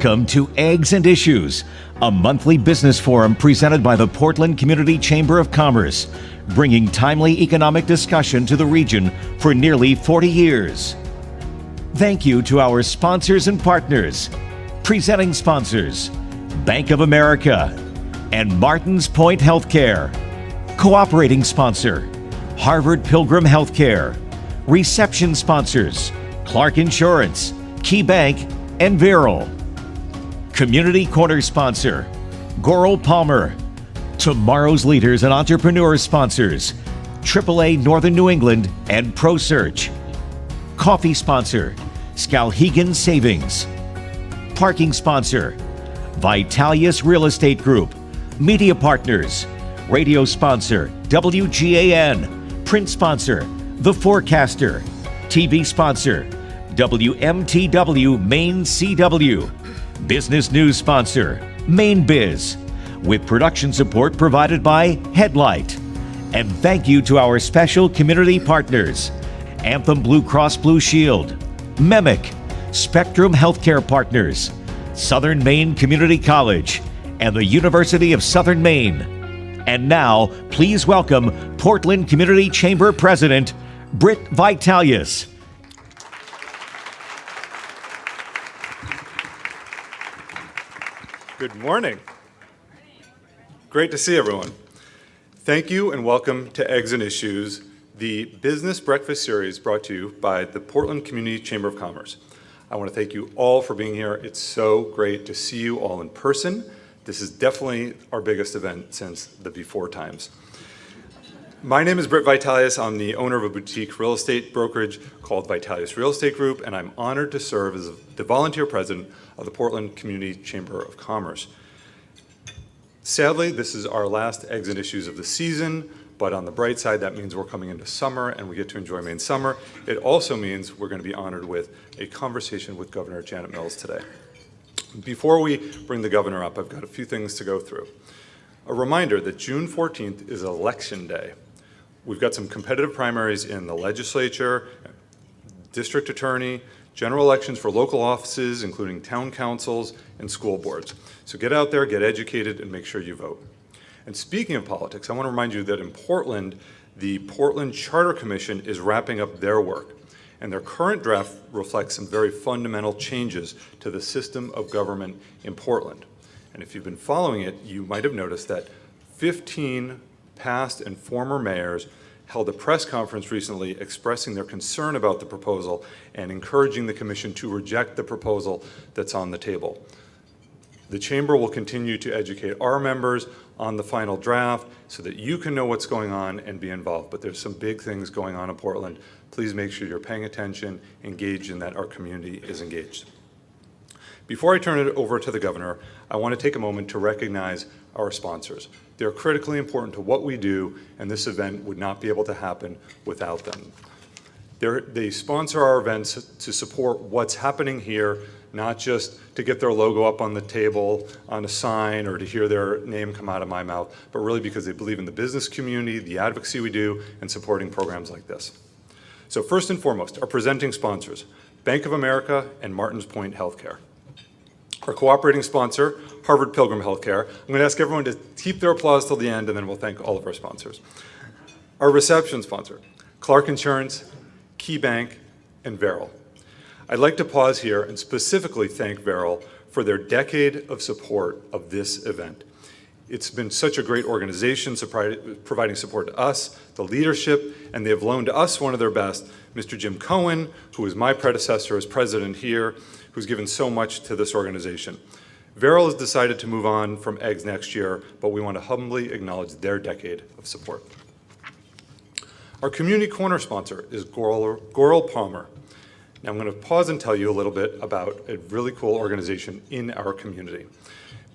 Welcome to Eggs and Issues, a monthly business forum presented by the Portland Community Chamber of Commerce, bringing timely economic discussion to the region for nearly 40 years. Thank you to our sponsors and partners. Presenting sponsors, Bank of America and Martins Point Healthcare. Cooperating sponsor, Harvard Pilgrim Healthcare. Reception sponsors, Clark Insurance, Key Bank, and Viral. Community Corner sponsor, Goral Palmer. Tomorrow's Leaders and Entrepreneurs sponsors, AAA Northern New England and ProSearch. Coffee sponsor, Skowhegan Savings. Parking sponsor, Vitalias Real Estate Group. Media partners, radio sponsor, WGAN. Print sponsor, The Forecaster. TV sponsor, WMTW Maine CW. Business news sponsor, Maine Biz, with production support provided by Headlight. And thank you to our special community partners, Anthem Blue Cross Blue Shield, Memic, Spectrum Healthcare Partners, Southern Maine Community College, and the University of Southern Maine. And now, please welcome Portland Community Chamber President, Britt Vitalias. Good morning. Great to see everyone. Thank you and welcome to Eggs and Issues, the business breakfast series brought to you by the Portland Community Chamber of Commerce. I want to thank you all for being here. It's so great to see you all in person. This is definitely our biggest event since the before times. My name is Britt Vitalias. I'm the owner of a boutique real estate brokerage called Vitalias Real Estate Group, and I'm honored to serve as the volunteer president of the Portland Community Chamber of Commerce. Sadly, this is our last Eggs and Issues of the season, but on the bright side, that means we're coming into summer and we get to enjoy Maine summer. It also means we're going to be honored with a conversation with Governor Janet Mills today. Before we bring the governor up, I've got a few things to go through. A reminder that June 14th is Election Day. We've got some competitive primaries in the legislature, district attorney, general elections for local offices, including town councils and school boards. So get out there, get educated, and make sure you vote. And speaking of politics, I want to remind you that in Portland, the Portland Charter Commission is wrapping up their work. And their current draft reflects some very fundamental changes to the system of government in Portland. And if you've been following it, you might have noticed that 15 past and former mayors held a press conference recently expressing their concern about the proposal and encouraging the commission to reject the proposal that's on the table. The chamber will continue to educate our members on the final draft so that you can know what's going on and be involved. But there's some big things going on in Portland. Please make sure you're paying attention, engaged, and that our community is engaged. Before I turn it over to the governor, I want to take a moment to recognize our sponsors. They're critically important to what we do, and this event would not be able to happen without them. They sponsor our events to support what's happening here, not just to get their logo up on the table, on a sign, or to hear their name come out of my mouth, but really because they believe in the business community, the advocacy we do, and supporting programs like this. So first and foremost, our presenting sponsors, Bank of America and Martins Point Healthcare. Our cooperating sponsor, Harvard Pilgrim Healthcare. I'm going to ask everyone to keep their applause till the end, and then we'll thank all of our sponsors. Our reception sponsor, Clark Insurance, Key Bank, and Veril. I'd like to pause here and specifically thank Veril for their decade of support of this event. It's been such a great organization providing support to us, the leadership, and they have loaned us one of their best, Mr. Jim Cohen, who was my predecessor as president here, who's given so much to this organization. Veril has decided to move on from Eggs next year, but we want to humbly acknowledge their decade of support. Our Community Corner sponsor is Goral Palmer. Now I'm going to pause and tell you a little bit about a really cool organization in our community.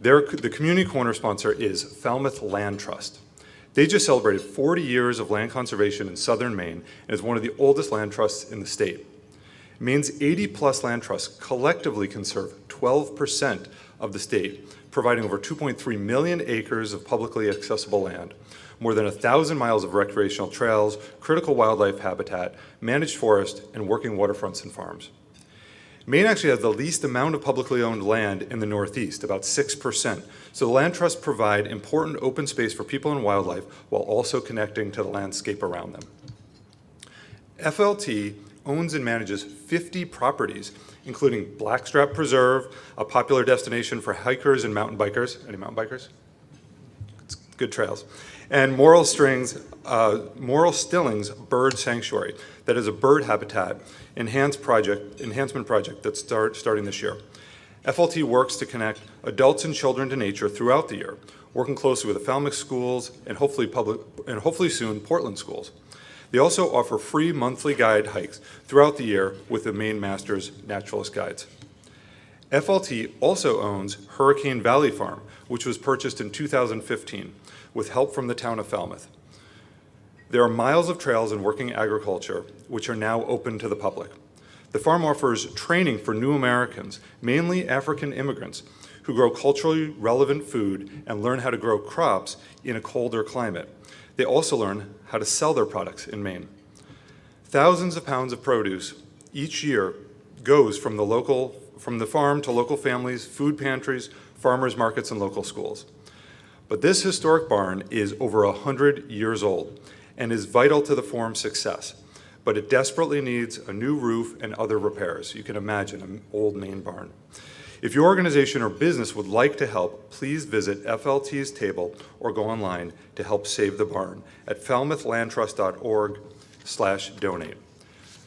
The Community Corner sponsor is Falmouth Land Trust. They just celebrated 40 years of land conservation in southern Maine and is one of the oldest land trusts in the state. Maine's 80-plus land trusts collectively conserve 12% of the state, providing over 2.3 million acres of publicly accessible land, more than 1,000 miles of recreational trails, critical wildlife habitat, managed forest, and working waterfronts and farms. Maine actually has the least amount of publicly owned land in the Northeast, about 6%. So the land trusts provide important open space for people and wildlife while also connecting to the landscape around them. FLT owns and manages 50 properties, including Blackstrap Preserve, a popular destination for hikers and mountain bikers. Any mountain bikers? It's good trails. And Moral Stillings Bird Sanctuary, that is a bird habitat enhancement project that's starting this year. FLT works to connect adults and children to nature throughout the year, working closely with the Falmouth schools and hopefully soon Portland schools. They also offer free monthly guide hikes throughout the year with the Maine Masters Naturalist Guides. FLT also owns Hurricane Valley Farm, which was purchased in 2015 with help from the town of Falmouth. There are miles of trails and working agriculture, which are now open to the public. The farm offers training for new Americans, mainly African immigrants, who grow culturally relevant food and learn how to grow crops in a colder climate. They also learn how to sell their products in Maine. Thousands of pounds of produce each year goes from the farm to local families, food pantries, farmers markets, and local schools. But this historic barn is over 100 years old and is vital to the farm's success. But it desperately needs a new roof and other repairs. You can imagine an old Maine barn. If your organization or business would like to help, please visit FLT's table or go online to help save the barn at falmouthlandtrust.org/donate.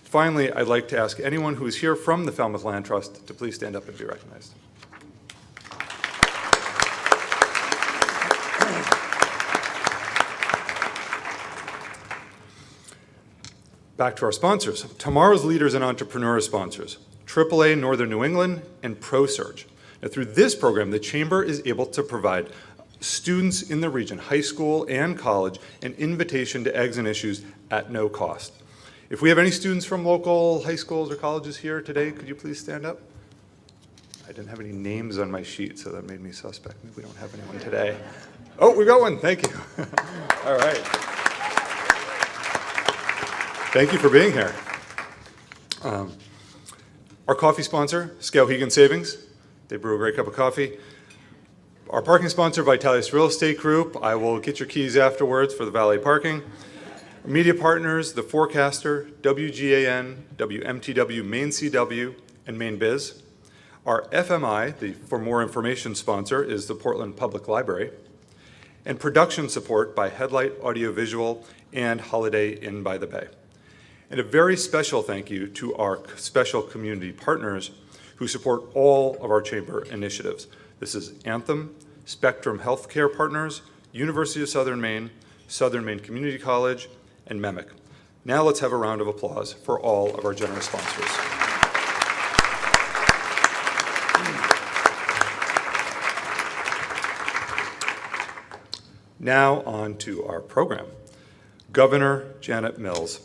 Finally, I'd like to ask anyone who is here from the Falmouth Land Trust to please stand up and be recognized. Back to our sponsors. Tomorrow's leaders and entrepreneurs sponsors, AAA Northern New England and ProSurge. Now, through this program, the Chamber is able to provide students in the region, high school and college, an invitation to Eggs and Issues at no cost. If we have any students from local high schools or colleges here today, could you please stand up? I didn't have any names on my sheet, so that made me suspect. Maybe we don't have anyone today. Oh, we got one. Thank you. All right. Thank you for being here. Our coffee sponsor, Skowhegan Savings. They brew a great cup of coffee. Our parking sponsor, Vitalias Real Estate Group. I will get your keys afterwards for the valet parking. Our media partners, The Forecaster, WGAN, WMTW, Maine CW, and Maine Biz. Our FMI, the For More Information sponsor, is the Portland Public Library. And production support by Headlight Audiovisual and Holiday Inn by the Bay. And a very special thank you to our special community partners who support all of our Chamber initiatives. This is Anthem, Spectrum Healthcare Partners, University of Southern Maine Community College, and MEMIC. Now let's have a round of applause for all of our generous sponsors. Now on to our program. Governor Janet Mills.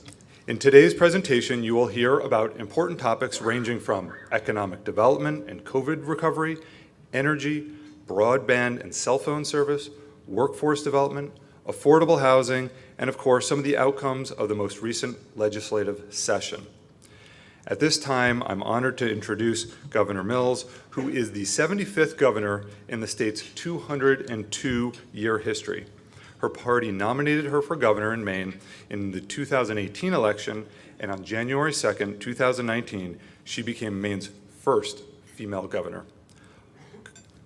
In today's presentation, you will hear about important topics ranging from economic development and COVID recovery, energy, broadband and cell phone service, workforce development, affordable housing, and of course, some of the outcomes of the most recent legislative session. At this time, I'm honored to introduce Governor Mills, who is the 75th governor in the state's 202-year history. Her party nominated her for governor in Maine in the 2018 election, and on January 2nd, 2019, she became Maine's first female governor.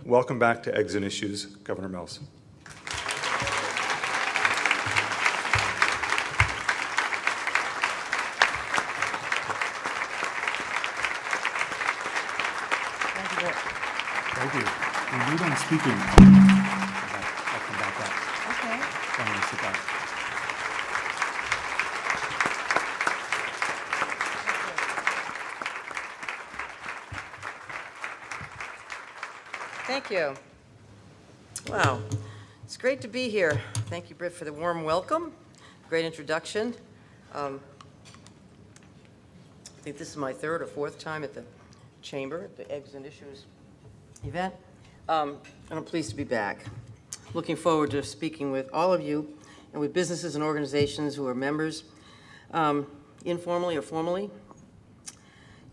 Welcome back to Eggs and Issues, Governor Mills. Thank you. We need on speaking. I'll come back up. Okay. I'm going to sit down. Thank you. Wow, it's great to be here. Thank you, Britt, for the warm welcome. Great introduction. I think this is my third or fourth time at the Chamber, the Eggs and Issues event. And I'm pleased to be back. Looking forward to speaking with all of you and with businesses and organizations who are members, informally or formally.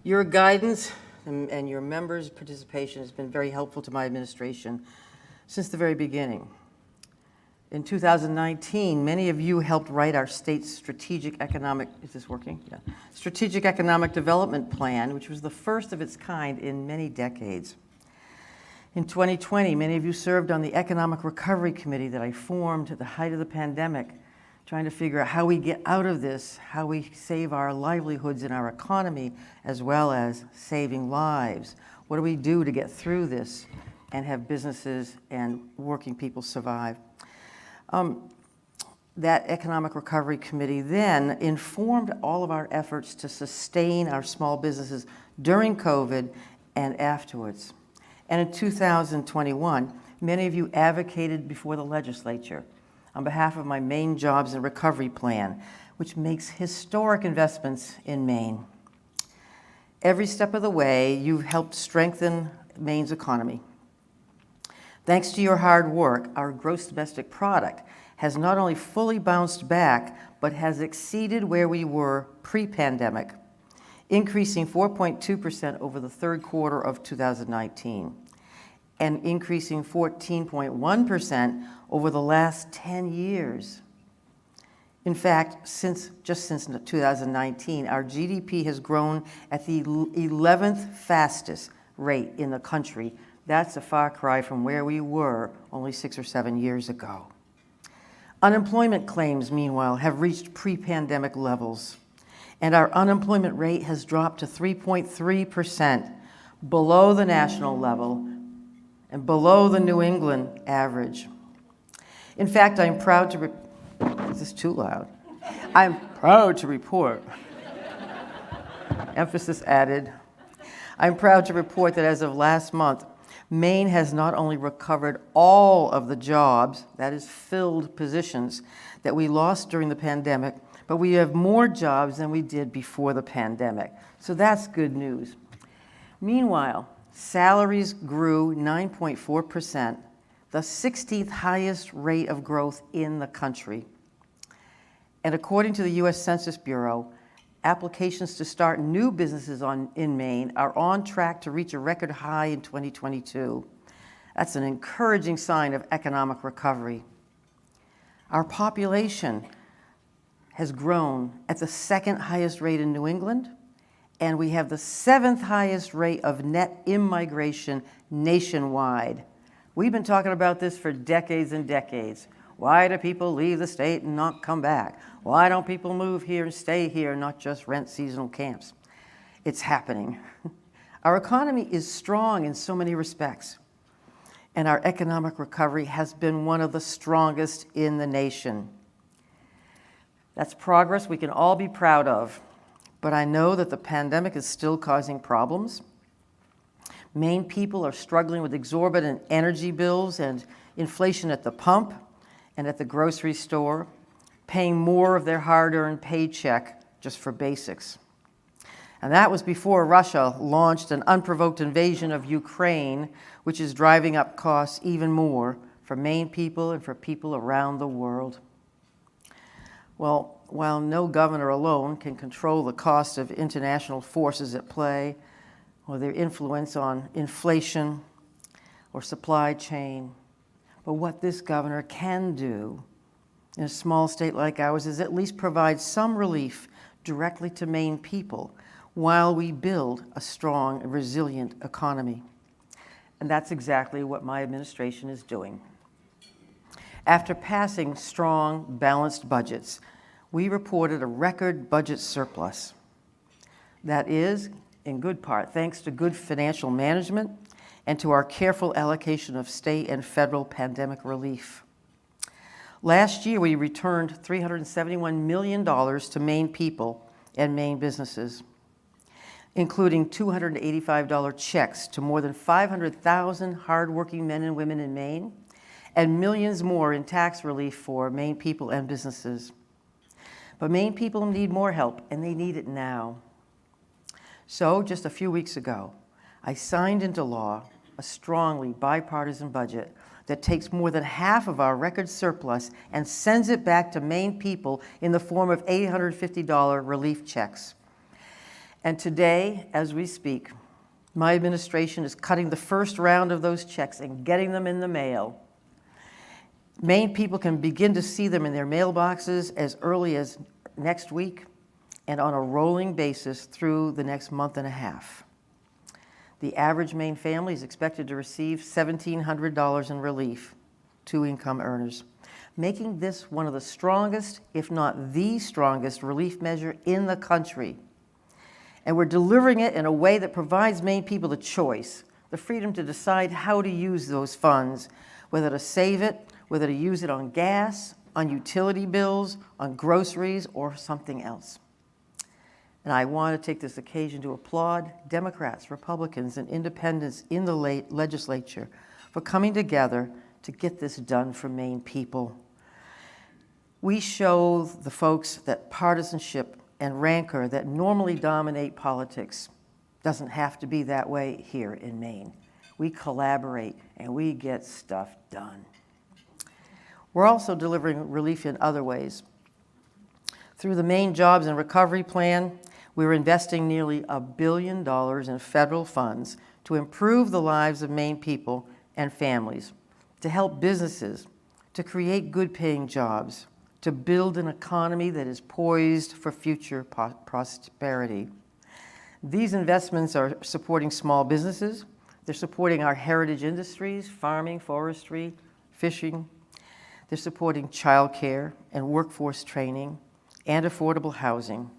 Your guidance and your members' participation has been very helpful to my administration since the very beginning. In 2019, many of you helped write our state's strategic economic, is this working? Yeah. Strategic Economic Development Plan, which was the first of its kind in many decades. In 2020, many of you served on the Economic Recovery Committee that I formed at the height of the pandemic, trying to figure out how we get out of this, how we save our livelihoods and our economy, as well as saving lives. What do we do to get through this and have businesses and working people survive? That Economic Recovery Committee then informed all of our efforts to sustain our small businesses during COVID and afterwards. And in 2021, many of you advocated before the legislature on behalf of my Maine Jobs and Recovery Plan, which makes historic investments in Maine. Every step of the way, you've helped strengthen Maine's economy. Thanks to your hard work, our gross domestic product has not only fully bounced back, but has exceeded where we were pre-pandemic, increasing 4.2% over the third quarter of 2019, and increasing 14.1% over the last 10 years. In fact, since 2019, our GDP has grown at the 11th fastest rate in the country. That's a far cry from where we were only 6 or 7 years ago. Unemployment claims, meanwhile, have reached pre-pandemic levels, and our unemployment rate has dropped to 3.3%, below the national level and below the New England average. In fact, I'm proud to is this too loud? I'm proud to report, emphasis added, I'm proud to report that as of last month, Maine has not only recovered all of the jobs, that is filled positions, that we lost during the pandemic, but we have more jobs than we did before the pandemic. So that's good news. Meanwhile, salaries grew 9.4%, the 16th highest rate of growth in the country. And according to the U.S. Census Bureau, applications to start new businesses in Maine are on track to reach a record high in 2022. That's an encouraging sign of economic recovery. Our population has grown at the second highest rate in New England, and we have the 7th highest rate of net immigration nationwide. We've been talking about this for decades and decades. Why do people leave the state and not come back? Why don't people move here and stay here and not just rent seasonal camps? It's happening. Our economy is strong in so many respects, and our economic recovery has been one of the strongest in the nation. That's progress we can all be proud of, but I know that the pandemic is still causing problems. Maine people are struggling with exorbitant energy bills and inflation at the pump and at the grocery store, paying more of their hard-earned paycheck just for basics. And that was before Russia launched an unprovoked invasion of Ukraine, which is driving up costs even more for Maine people and for people around the world. Well, while no governor alone can control the cost of international forces at play or their influence on inflation or supply chain, but what this governor can do in a small state like ours is at least provide some relief directly to Maine people while we build a strong and resilient economy. And that's exactly what my administration is doing. After passing strong, balanced budgets, we reported a record budget surplus. That is, in good part, thanks to good financial management and to our careful allocation of state and federal pandemic relief. Last year, we returned $371 million to Maine people and Maine businesses, including $285 checks to more than 500,000 hardworking men and women in Maine, and millions more in tax relief for Maine people and businesses. But Maine people need more help, and they need it now. So, just a few weeks ago, I signed into law a strongly bipartisan budget that takes more than half of our record surplus and sends it back to Maine people in the form of $850 relief checks. And today, as we speak, my administration is cutting the first round of those checks and getting them in the mail. Maine people can begin to see them in their mailboxes as early as next week and on a rolling basis through the next month and a half. The average Maine family is expected to receive $1,700 in relief, 2 income earners, making this one of the strongest, if not the strongest, relief measure in the country. And we're delivering it in a way that provides Maine people the choice, the freedom to decide how to use those funds, whether to save it, whether to use it on gas, on utility bills, on groceries, or something else. And I want to take this occasion to applaud Democrats, Republicans, and independents in the legislature for coming together to get this done for Maine people. We show the folks that partisanship and rancor that normally dominate politics doesn't have to be that way here in Maine. we collaborate, and we get stuff done. We're also delivering relief in other ways. Through the Maine Jobs and Recovery Plan, we're investing nearly $1 billion in federal funds to improve the lives of Maine people and families, to help businesses, to create good-paying jobs, to build an economy that is poised for future prosperity. These investments are supporting small businesses. They're supporting our heritage industries, farming, forestry, fishing. They're supporting childcare and workforce training and affordable housing.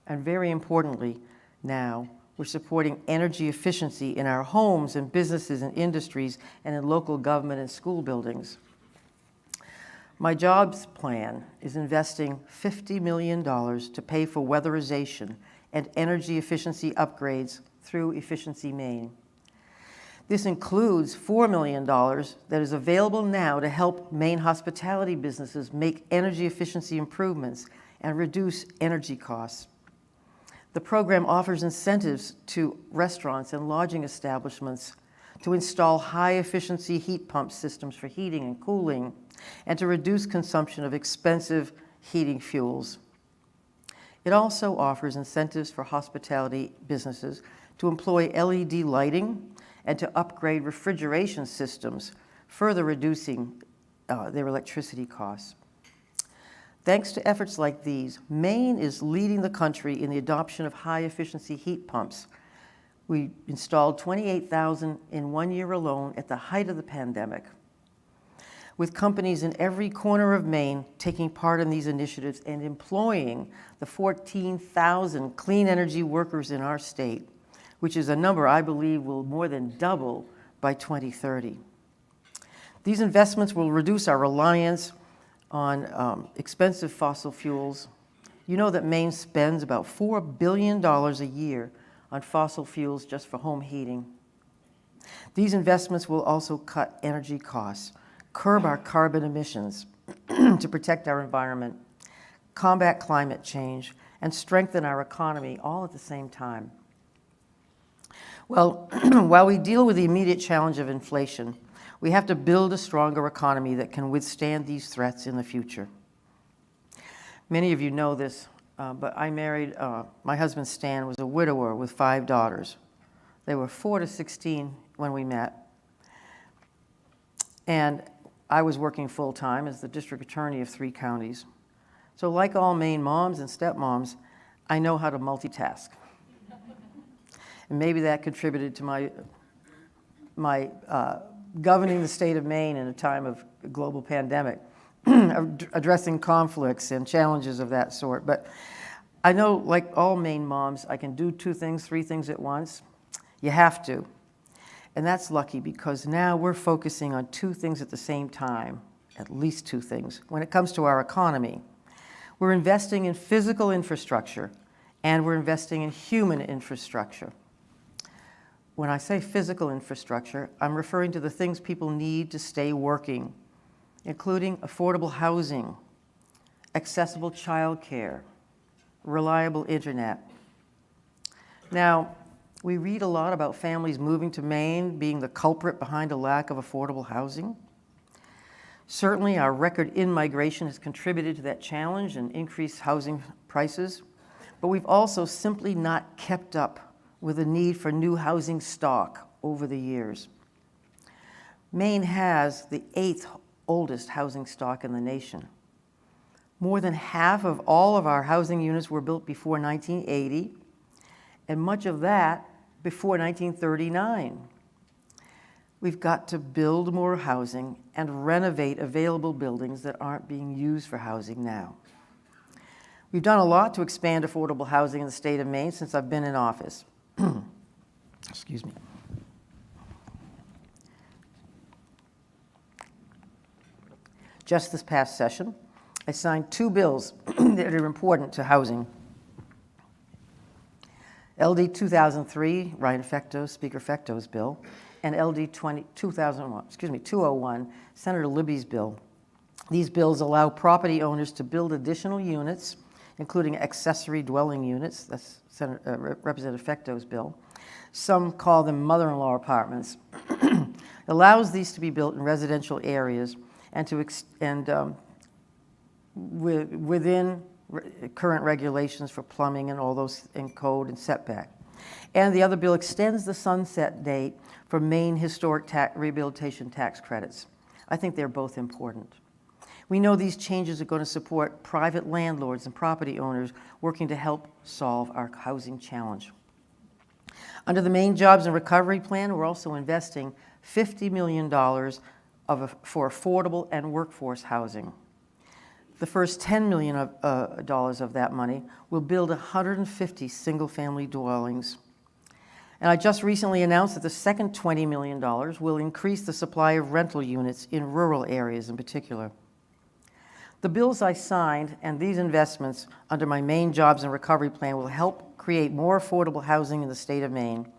And very importantly, now, we're supporting energy efficiency in our homes and businesses and industries and in local government and school buildings. My jobs plan is investing $50 million to pay for weatherization and energy efficiency upgrades through Efficiency Maine. This includes $4 million that is available now to help Maine hospitality businesses make energy efficiency improvements and reduce energy costs. The program offers incentives to restaurants and lodging establishments to install high-efficiency heat pump systems for heating and cooling, and to reduce consumption of expensive heating fuels. It also offers incentives for hospitality businesses to employ LED lighting and to upgrade refrigeration systems, further reducing their electricity costs. Thanks to efforts like these, Maine is leading the country in the adoption of high-efficiency heat pumps. We installed 28,000 in 1 year alone at the height of the pandemic. With companies in every corner of Maine taking part in these initiatives and employing the 14,000 clean energy workers in our state, which is a number I believe will more than double by 2030. These investments will reduce our reliance on expensive fossil fuels. You know that Maine spends about $4 billion a year on fossil fuels just for home heating. These investments will also cut energy costs, curb our carbon emissions to protect our environment, combat climate change, and strengthen our economy all at the same time. Well, while we deal with the immediate challenge of inflation, we have to build a stronger economy that can withstand these threats in the future. Many of you know this, but I married, my husband Stan was a widower with 5 daughters. They were 4 to 16 when we met. And I was working full-time as the district attorney of 3 counties. So like all Maine moms and stepmoms, I know how to multitask. And maybe that contributed to my governing the state of Maine in a time of global pandemic, addressing conflicts and challenges of that sort. But I know, like all Maine moms, I can do 2 things, 3 things at once. You have to. And that's lucky because now we're focusing on 2 things at the same time, at least 2 things. When it comes to our economy, we're investing in physical infrastructure and we're investing in human infrastructure. When I say physical infrastructure, I'm referring to the things people need to stay working, including affordable housing, accessible childcare, reliable internet. Now, we read a lot about families moving to Maine being the culprit behind a lack of affordable housing. Certainly, our record in-migration has contributed to that challenge and increased housing prices, but we've also simply not kept up with the need for new housing stock over the years. Maine has the 8th oldest housing stock in the nation. More than half of all of our housing units were built before 1980, and much of that before 1939. We've got to build more housing and renovate available buildings that aren't being used for housing now. We've done a lot to expand affordable housing in the state of Maine since I've been in office. Excuse me. Just this past session, I signed 2 bills that are important to housing. LD 2003, Ryan Fecto's, Speaker Fecto's bill, and LD 201, Senator Libby's bill. These bills allow property owners to build additional units, including accessory dwelling units, that's Representative Fecto's bill, Some call them mother-in-law apartments. Allows these to be built in residential areas and within current regulations for plumbing and all those in code and setback. And the other bill extends the sunset date for Maine historic rehabilitation tax credits. I think they're both important. We know these changes are going to support private landlords and property owners working to help solve our housing challenge. Under the Maine Jobs and Recovery Plan, we're also investing $50 million for affordable and workforce housing. The first $10 million of that money will build 150 single-family dwellings. And I just recently announced that the second $20 million will increase the supply of rental units in rural areas in particular. The bills I signed and these investments under my Maine Jobs and Recovery Plan will help create more affordable housing in the state of Maine.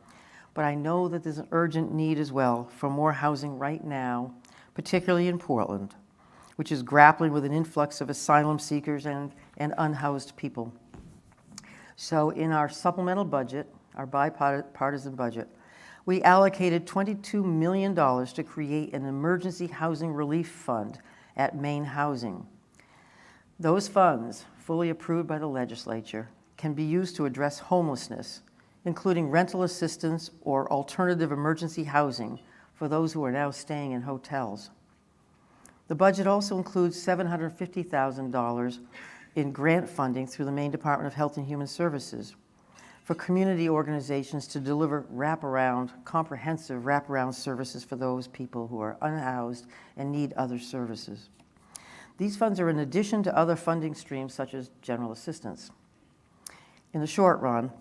But I know that there's an urgent need as well for more housing right now, particularly in Portland, which is grappling with an influx of asylum seekers and unhoused people. So in our supplemental budget, our bipartisan budget, we allocated $22 million to create an emergency housing relief fund at Maine Housing. Those funds, fully approved by the legislature, can be used to address homelessness, including rental assistance or alternative emergency housing for those who are now staying in hotels. The budget also includes $750,000 in grant funding through the Maine Department of Health and Human Services for community organizations to deliver comprehensive wraparound services for those people who are unhoused and need other services. These funds are in addition to other funding streams such as general assistance. In the short run,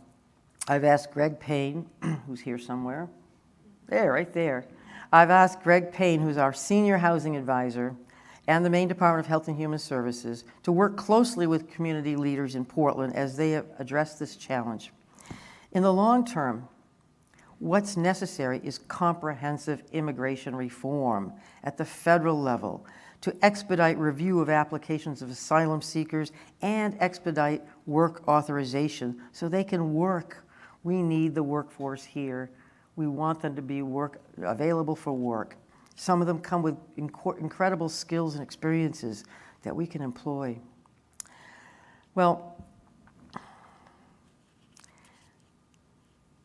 I've asked Greg Payne, who's here somewhere, right there. I've asked Greg Payne, who's our senior housing advisor, and the Maine Department of Health and Human Services to work closely with community leaders in Portland as they address this challenge. In the long term, what's necessary is comprehensive immigration reform at the federal level to expedite review of applications of asylum seekers and expedite work authorization so they can work. We need the workforce here. We want them to be available for work. Some of them come with incredible skills and experiences that we can employ. Well,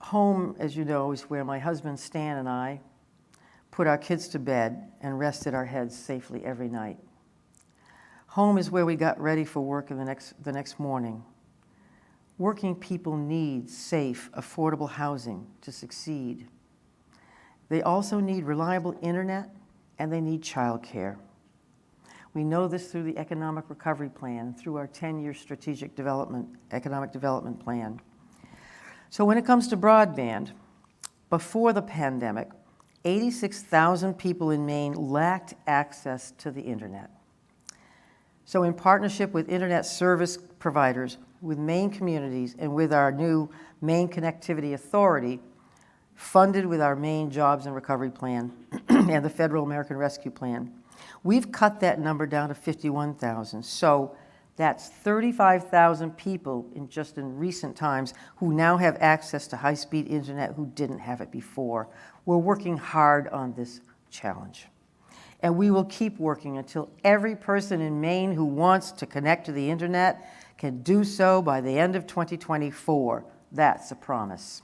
home, as you know, is where my husband Stan and I put our kids to bed and rested our heads safely every night. Home is where we got ready for work the next morning. Working people need safe, affordable housing to succeed. They also need reliable internet and they need childcare. We know this through the Economic Recovery Plan, through our 10-year strategic economic development plan. So when it comes to broadband, before the pandemic, 86,000 people in Maine lacked access to the internet. So in partnership with internet service providers, with Maine communities, and with our new Maine Connectivity Authority, funded with our Maine Jobs and Recovery Plan and the Federal American Rescue Plan, we've cut that number down to 51,000. So that's 35,000 people in recent times who now have access to high-speed internet who didn't have it before. We're working hard on this challenge. And we will keep working until every person in Maine who wants to connect to the internet can do so by the end of 2024. That's a promise.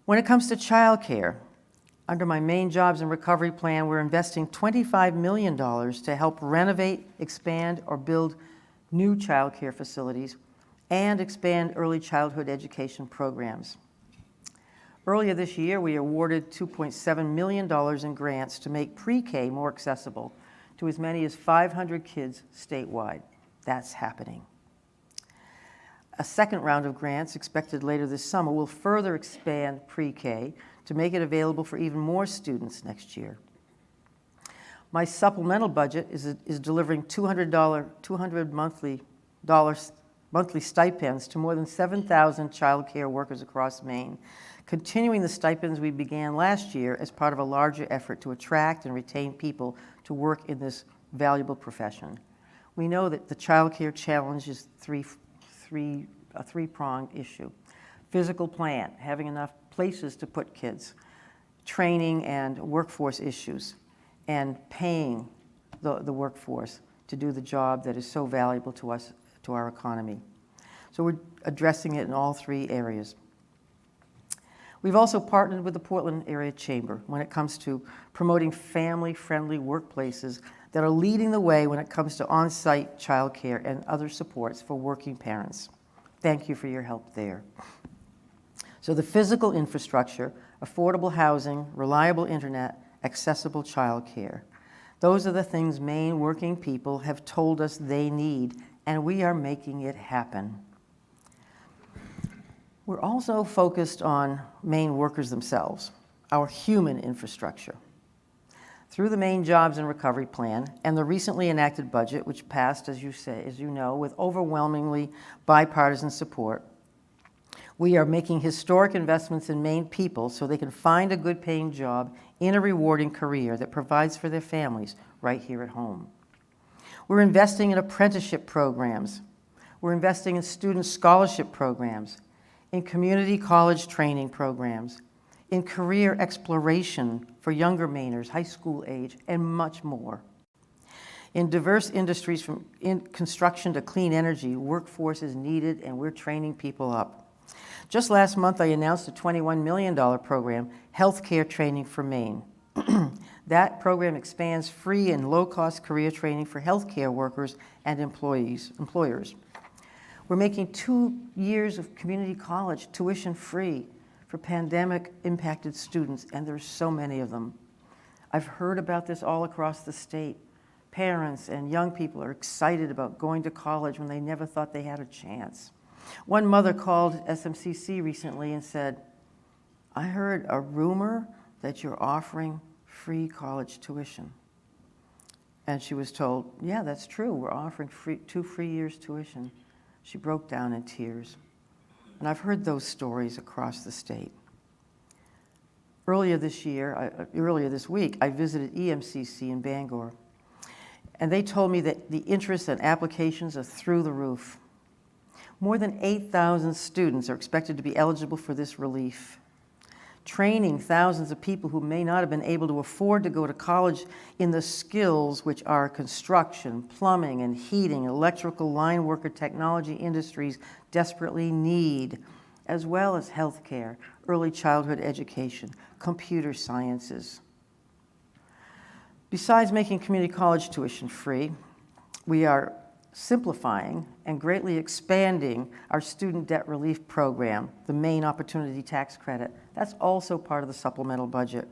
When it comes to childcare, under my Maine Jobs and Recovery Plan, we're investing $25 million to help renovate, expand, or build new childcare facilities and expand early childhood education programs. Earlier this year, we awarded $2.7 million in grants to make pre-K more accessible to as many as 500 kids statewide. That's happening. A second round of grants expected later this summer will further expand pre-K to make it available for even more students next year. My supplemental budget is delivering $200 monthly stipends to more than 7,000 child care workers across Maine, continuing the stipends we began last year as part of a larger effort to attract and retain people to work in this valuable profession. We know that the child care challenge is a three-pronged issue. physical plant, having enough places to put kids, training and workforce issues, and paying the workforce to do the job that is so valuable to us, to our economy. So we're addressing it in all three areas. We've also partnered with the Portland Area Chamber when it comes to promoting family-friendly workplaces that are leading the way when it comes to on-site childcare and other supports for working parents. Thank you for your help there. So the physical infrastructure, affordable housing, reliable internet, accessible childcare. Those are the things Maine working people have told us they need, and we are making it happen. We're also focused on Maine workers themselves, our human infrastructure. Through the Maine Jobs and Recovery Plan and the recently enacted budget, which passed, as you know, with overwhelmingly bipartisan support, we are making historic investments in Maine people so they can find a good paying job in a rewarding career that provides for their families right here at home. We're investing in apprenticeship programs. We're investing in student scholarship programs, in community college training programs, in career exploration for younger Mainers, high school age, and much more. In diverse industries from construction to clean energy, workforce is needed and we're training people up. Just last month, I announced a $21 million program, Healthcare Training for Maine. That program expands free and low-cost career training for healthcare workers and employers. We're making 2 years of community college tuition-free for pandemic-impacted students, and there's so many of them. I've heard about this all across the state. Parents and young people are excited about going to college when they never thought they had a chance. One mother called SMCC recently and said, "I heard a rumor that you're offering free college tuition." And she was told, "Yeah, that's true. We're offering 2 free years tuition." She broke down in tears. And I've heard those stories across the state. Earlier this week, I visited EMCC in Bangor, and they told me that the interest and applications are through the roof. More than 8,000 students are expected to be eligible for this relief, training thousands of people who may not have been able to afford to go to college in the skills which are construction, plumbing, and heating, electrical line worker technology industries desperately need, as well as healthcare, early childhood education, computer sciences. Besides making community college tuition free, we are simplifying and greatly expanding our student debt relief program, the Maine Opportunity Tax Credit. That's also part of the supplemental budget.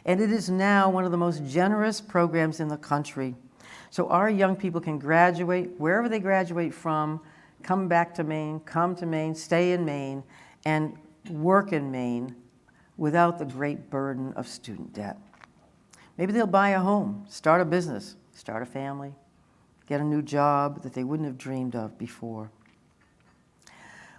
And it is now one of the most generous programs in the country. So our young people can graduate wherever they graduate from, come back to Maine, come to Maine, stay in Maine, and work in Maine without the great burden of student debt. Maybe they'll buy a home, start a business, start a family, get a new job that they wouldn't have dreamed of before.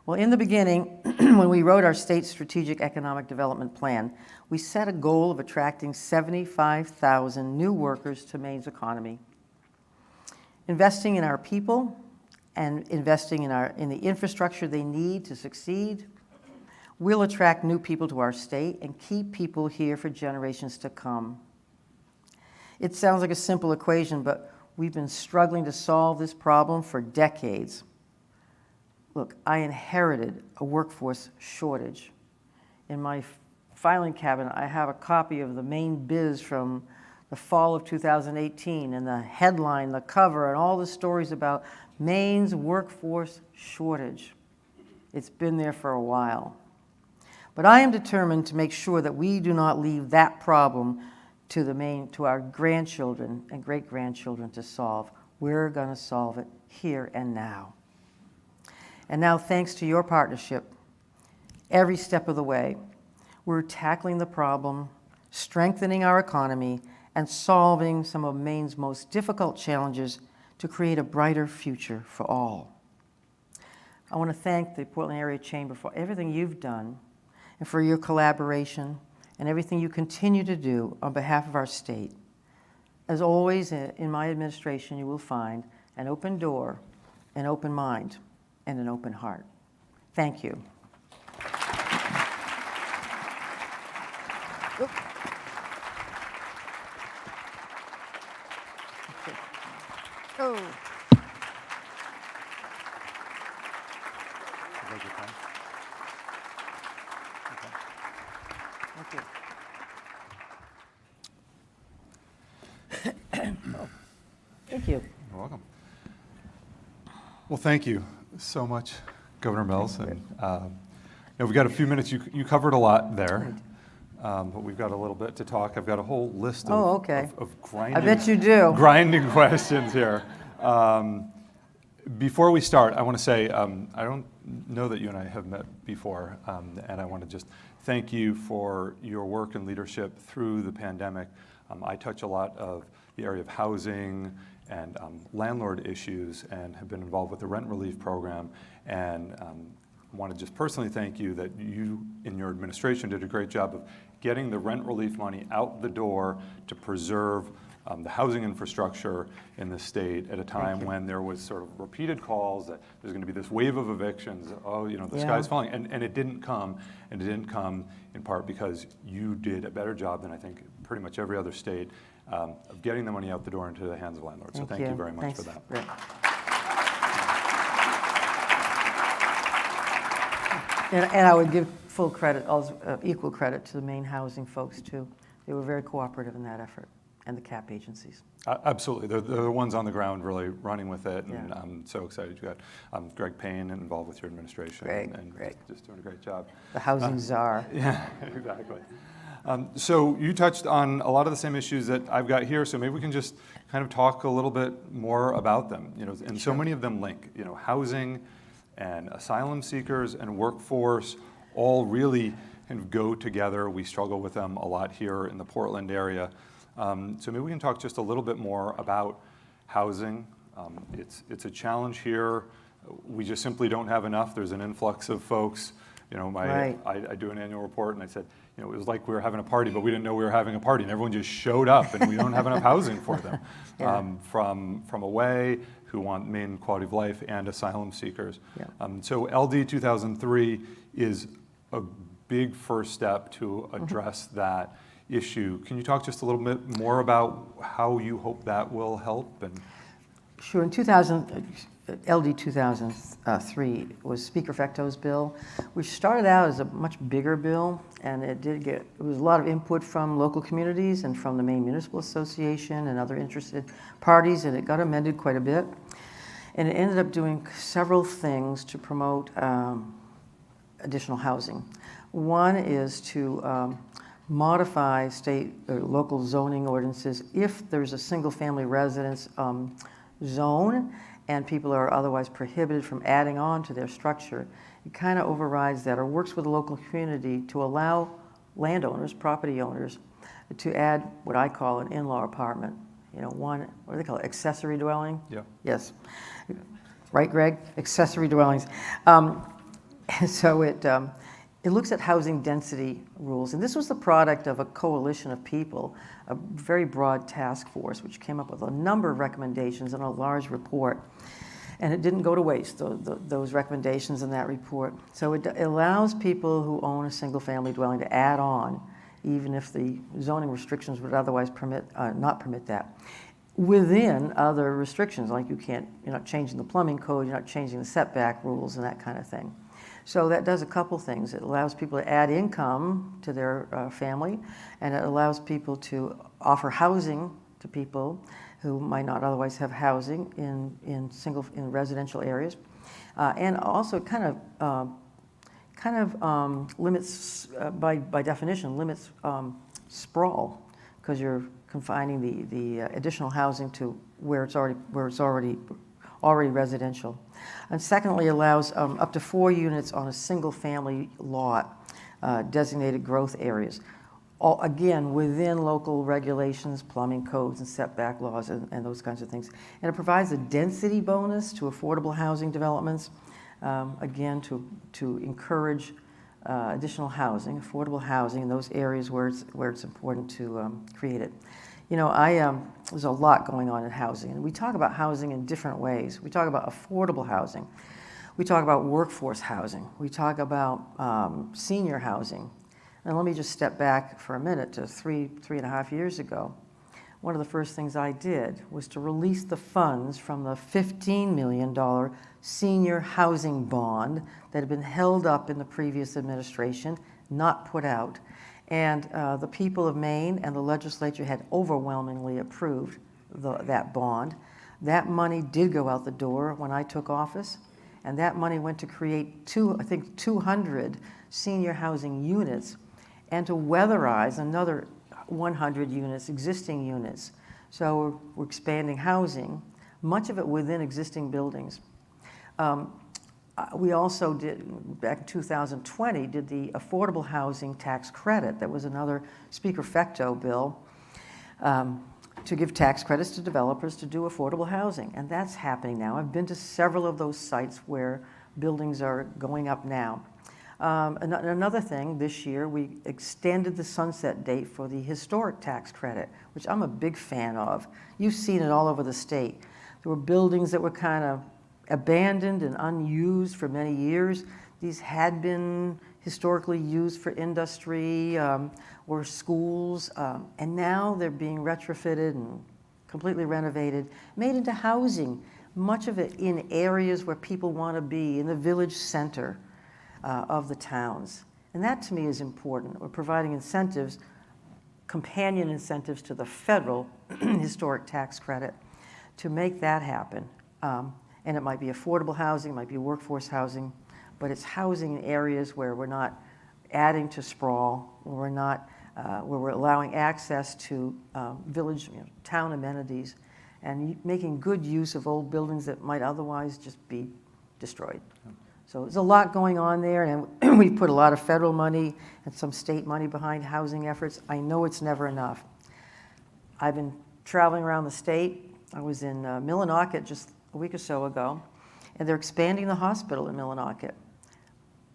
Well, in the beginning, when we wrote our state strategic economic development plan, we set a goal of attracting 75,000 new workers to Maine's economy. Investing in our people and investing in the infrastructure they need to succeed will attract new people to our state and keep people here for generations to come. It sounds like a simple equation, but we've been struggling to solve this problem for decades. Look, I inherited a workforce shortage. In my filing cabinet, I have a copy of the Maine Biz from the fall of 2018, and the headline, the cover, and all the stories about Maine's workforce shortage. It's been there for a while. But I am determined to make sure that we do not leave that problem to our grandchildren and great-grandchildren to solve. We're going to solve it here and now. And now, thanks to your partnership, every step of the way, we're tackling the problem, strengthening our economy, and solving some of Maine's most difficult challenges to create a brighter future for all. I want to thank the Portland Area Chamber for everything you've done and for your collaboration and everything you continue to do on behalf of our state. As always, in my administration, you will find an open door, an open mind, and an open heart. Thank you. Oop. Oh. Raise your pen. Thank you. Thank you. You're welcome. Well, thank you so much, Governor Mills. And we've got a few minutes. You covered a lot there, but we've got a little bit to talk. I've got a whole list of, of grinding, I bet you do. grinding questions here. Before we start, I want to say I don't know that you and I have met before, and I want to just thank you for your work and leadership through the pandemic. I touch a lot of the area of housing and landlord issues and have been involved with the rent relief program, and want to just personally thank you that you in your administration did a great job of getting the rent relief money out the door to preserve the housing infrastructure in the state at a time when there was sort of repeated calls that there's going to be this wave of evictions, the sky's falling, and it didn't come, and it didn't come in part because you did a better job than I think pretty much every other state of getting the money out the door into the hands of landlords. So thank you very much for that. Britt. And I would give full credit, also, equal credit to the Maine housing folks too. They were very cooperative in that effort, and the CAP agencies. Absolutely, they're the ones on the ground really running with it, and I'm so excited you got Greg Payne involved with your administration, and just doing a great job. The housing czar. Yeah, exactly. So you touched on a lot of the same issues that I've got here, so maybe we can just kind of talk a little bit more about them. And so many of them link. Housing and asylum seekers and workforce all really kind of go together. We struggle with them a lot here in the Portland area. So maybe we can talk just a little bit more about housing. It's a challenge here. We just simply don't have enough. There's an influx of folks. I do an annual report, and I said, it was like we were having a party, but we didn't know we were having a party, and everyone just showed up, and we don't have enough housing for them. From away, who want Maine quality of life, and asylum seekers. So LD 2003 is a big first step to address that issue. Can you talk just a little bit more about how you hope that will help? Sure. In LD 2003 was Speaker Fecto's bill, which started out as a much bigger bill, and it was a lot of input from local communities and from the Maine Municipal Association and other interested parties, and it got amended quite a bit. And it ended up doing several things to promote additional housing. One is to modify state or local zoning ordinances if there's a single-family residence zone and people are otherwise prohibited from adding on to their structure. It kind of overrides that or works with the local community to allow landowners, property owners, to add what I call an in-law apartment. What do they call it, accessory dwelling? Yeah. Yes. Right, Greg? Accessory dwellings. So it looks at housing density rules, and this was the product of a coalition of people, a very broad task force, which came up with a number of recommendations in a large report. And it didn't go to waste, those recommendations in that report. So it allows people who own a single-family dwelling to add on, even if the zoning restrictions would otherwise not permit that, within other restrictions, like you're not changing the plumbing code, you're not changing the setback rules and that kind of thing. So that does a couple things. It allows people to add income to their family, and it allows people to offer housing to people who might not otherwise have housing in residential areas, and also kind of limits by definition limits sprawl, because you're confining the additional housing to where it's already residential. And secondly, allows up to 4 units on a single family lot, designated growth areas. All, again, within local regulations, plumbing codes and setback laws and those kinds of things. And it provides a density bonus to affordable housing developments, again, to encourage additional housing, affordable housing in those areas where it's important to create it. There's a lot going on in housing, and we talk about housing in different ways. We talk about affordable housing. We talk about workforce housing. We talk about senior housing. And let me just step back for a minute to three and a half years ago. One of the first things I did was to release the funds from the $15 million senior housing bond that had been held up in the previous administration, not put out. And the people of Maine and the legislature had overwhelmingly approved that bond. That money did go out the door when I took office, and that money went to create 200 senior housing units and to weatherize another 100 units, existing units. So we're expanding housing, much of it within existing buildings. We also did, back in 2020, did the affordable housing tax credit. That was another Speaker Fecto bill to give tax credits to developers to do affordable housing. And that's happening now. I've been to several of those sites where buildings are going up now. Another thing, this year, we extended the sunset date for the historic tax credit, which I'm a big fan of. You've seen it all over the state. There were buildings that were kind of abandoned and unused for many years. These had been historically used for industry or schools, and now they're being retrofitted and completely renovated, made into housing, much of it in areas where people want to be, in the village center of the towns. And that to me is important. We're providing incentives, companion incentives to the federal historic tax credit to make that happen. And it might be affordable housing, it might be workforce housing, but it's housing in areas where we're not adding to sprawl, where we're not, where we're allowing access to village, town amenities, and making good use of old buildings that might otherwise just be destroyed. So there's a lot going on there, and we've put a lot of federal money and some state money behind housing efforts. I know it's never enough. I've been traveling around the state. I was in Millinocket just a week or so ago, and they're expanding the hospital in Millinocket.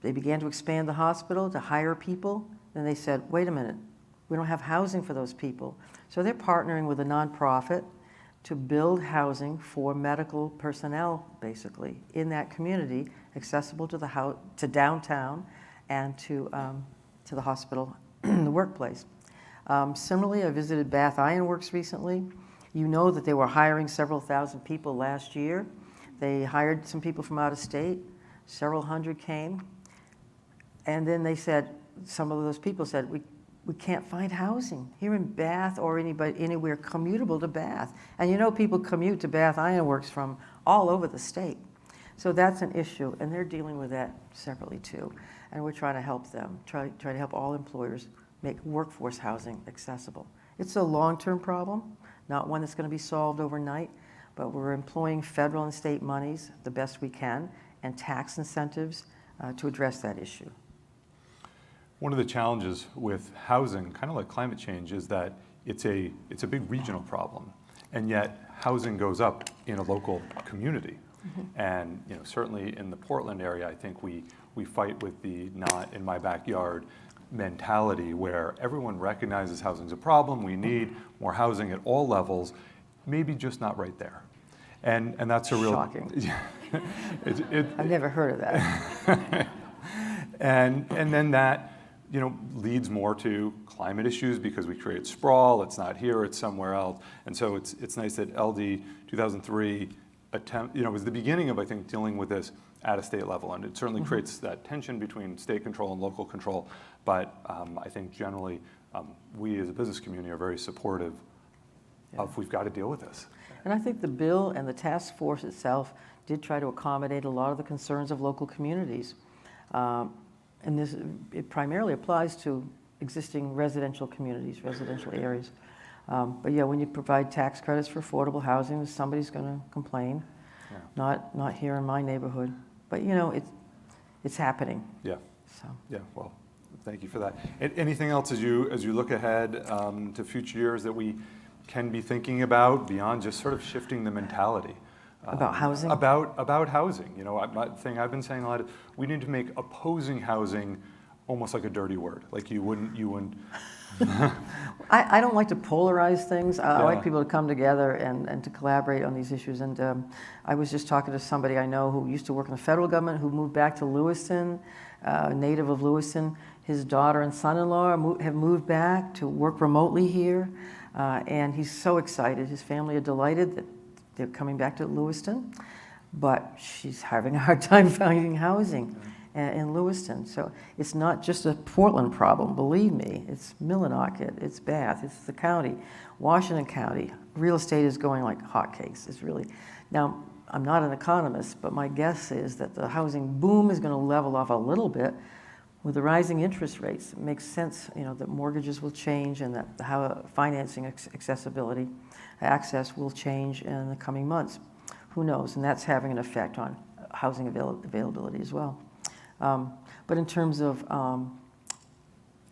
They began to expand the hospital to hire people. Then they said, wait a minute, we don't have housing for those people. So they're partnering with a nonprofit to build housing for medical personnel, basically, in that community, accessible to downtown and to the hospital, the workplace. Similarly, I visited Bath Iron Works recently. You know that they were hiring several thousand people last year. They hired some people from out of state. Several hundred came. And then they said, some of those people said, we can't find housing here in Bath or anywhere commutable to Bath. And you know people commute to Bath Iron Works from all over the state. So that's an issue, and they're dealing with that separately too. And we're trying to help them, try to help all employers make workforce housing accessible. It's a long-term problem, not one that's going to be solved overnight, but we're employing federal and state monies the best we can and tax incentives to address that issue. One of the challenges with housing, kind of like climate change, is that it's a big regional problem, and yet housing goes up in a local community. Mm-hmm. And certainly in the Portland area, I think we fight with the not in my backyard mentality, where everyone recognizes housing's a problem, we need more housing at all levels, maybe just not right there. And that's a real... Shocking. I've never heard of that. and then that leads more to climate issues because we create sprawl. It's not here, it's somewhere else. And so it's nice that LD 2003 was the beginning of, I think, dealing with this at a state level. And it certainly creates that tension between state control and local control. But I think generally we as a business community are very supportive of we've got to deal with this. And I think the bill and the task force itself did try to accommodate a lot of the concerns of local communities. And it primarily applies to existing residential communities, residential areas. But yeah, when you provide tax credits for affordable housing, somebody's going to complain. Yeah. Not here in my neighborhood, but it's happening. Yeah. So. Yeah. Well, thank you for that. Anything else as you look ahead to future years that we can be thinking about beyond just sort of shifting the mentality? About housing? About housing. The thing I've been saying a lot is we need to make opposing housing almost like a dirty word. Like you wouldn't. I don't like to polarize things. I like people to come together and to collaborate on these issues. And I was just talking to somebody I know who used to work in the federal government, who moved back to Lewiston, native of Lewiston. His daughter and son-in-law have moved back to work remotely here, and he's so excited. His family are delighted that they're coming back to Lewiston, but she's having a hard time finding housing in Lewiston. So it's not just a Portland problem, believe me. It's Millinocket, it's Bath, it's the county, Washington County. Real estate is going like hotcakes. It's really, now I'm not an economist, but my guess is that the housing boom is going to level off a little bit with the rising interest rates. It makes sense, that mortgages will change and that how financing accessibility, access will change in the coming months. Who knows? And that's having an effect on housing availability as well. But in terms of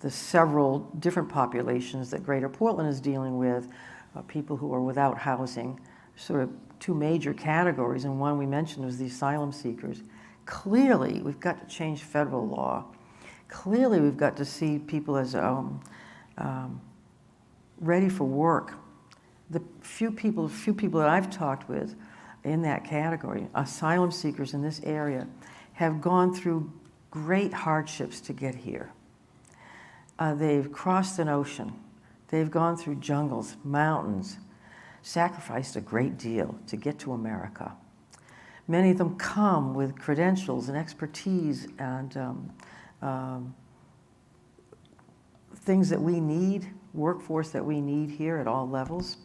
the several different populations that Greater Portland is dealing with, people who are without housing, sort of two major categories, and one we mentioned was the asylum seekers. Clearly, we've got to change federal law. Clearly, we've got to see people as ready for work. The few people that I've talked with in that category, asylum seekers in this area, have gone through great hardships to get here. They've crossed an ocean. They've gone through jungles, mountains, sacrificed a great deal to get to America. Many of them come with credentials and expertise and things that we need, workforce that we need here at all levels,